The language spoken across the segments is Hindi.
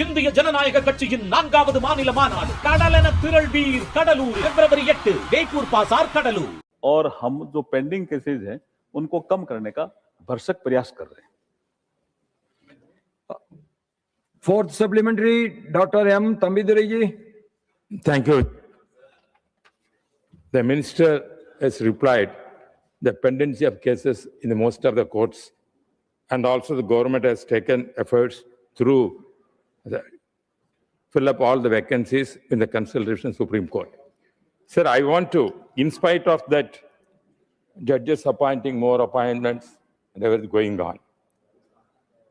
இந்திய ஜனநாயக கட்சியின் 4வது மாநில மாநாடு கடலென திரள்வீர் கடலூர் February 8 வேப்பூர் பாசார் கடலூர்। और हम जो पेंडिंग केसेस हैं उनको कम करने का भरसक प्रयास कर रहे हैं। Fourth supplementary, Dr. M. Tambiduri ji. Thank you. The minister has replied the pendency of cases in the most of the courts, and also the government has taken efforts through fill up all the vacancies in the consultation Supreme Court. Sir, I want to, in spite of that, judges appointing more appointments and everything going on,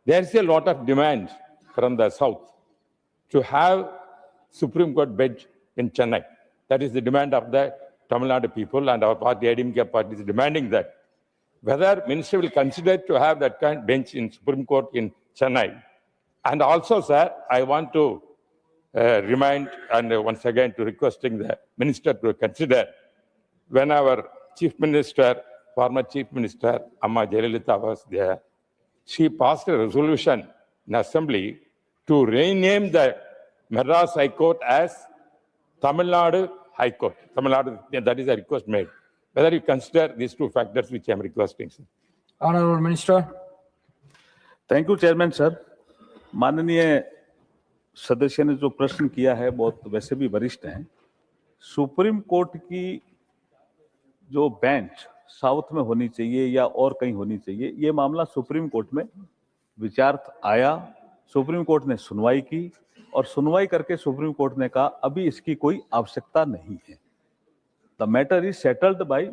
there is a lot of demand from the south to have Supreme Court bench in Chennai. That is the demand of the Tamil Nadu people, and our party, IDMK party, is demanding that. Whether minister will consider to have that kind of bench in Supreme Court in Chennai. And also, sir, I want to remind and once again to requesting the minister to consider when our chief minister, former chief minister, Amma Jayalalitha was there, she passed a resolution in assembly to rename the Madras High Court as Tamil Nadu High Court. Tamil Nadu, that is a request made. Whether you consider these two factors which I am requesting, sir. Honorable Minister. Thank you chairman sir. माननीय सदस्य ने जो प्रश्न किया है बहुत वैसे भी वरिष्ठ हैं। सुप्रीम कोर्ट की जो बेंच साउथ में होनी चाहिए या और कहीं होनी चाहिए, ये मामला सुप्रीम कोर्ट में विचारार्थ आया। सुप्रीम कोर्ट ने सुनवाई की और सुनवाई करके सुप्रीम कोर्ट ने कहा अभी इसकी कोई आवश्यकता नहीं है। The matter is settled bye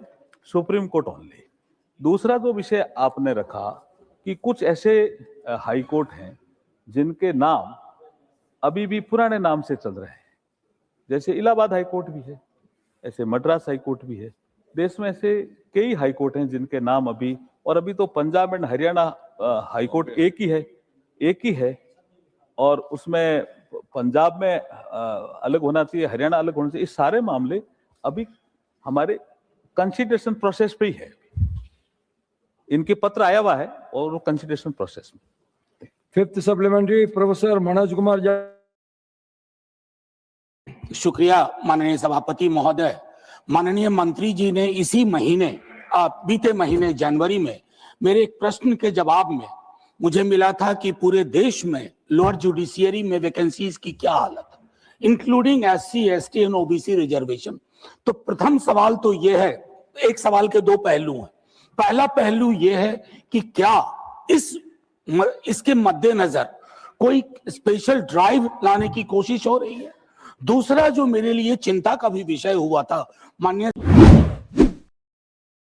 supreme court only. दूसरा जो विषय आपने रखा कि कुछ ऐसे हाई कोर्ट हैं जिनके नाम अभी भी पुराने नाम से चल रहे हैं, जैसे इलाहाबाद हाई कोर्ट भी है, ऐसे मद्रास हाई कोर्ट भी है। देश में ऐसे कई हाई कोर्ट हैं जिनके नाम अभी, और अभी तो Punjab and Haryana high court एक ही है और उसमें पंजाब में अलग होना चाहिए, हरियाणा अलग होना चाहिए। इस सारे मामले अभी हमारे कंसिडरेशन प्रोसेस पे ही है। इनके पत्र आया हुआ है और वो कंसिडरेशन प्रोसेस में। Fifth supplementary, Professor Manoj Kumar Jha. शुक्रिया माननीय सभापति महोदय। माननीय मंत्री जी ने इसी महीने बीते महीने जनवरी में मेरे एक प्रश्न के जवाब में मुझे मिला था कि पूरे देश में लोअर जुडिशियरी में वैकेंसीज की क्या हालत है, including SC, ST and OBC reservation. तो प्रथम सवाल तो यह है, एक सवाल के दो पहलू हैं। पहला पहलू यह है कि क्या इसके मद्देनजर कोई स्पेशल ड्राइव लाने की कोशिश हो रही है। दूसरा जो मेरे लिए चिंता का भी विषय हुआ था, माननीय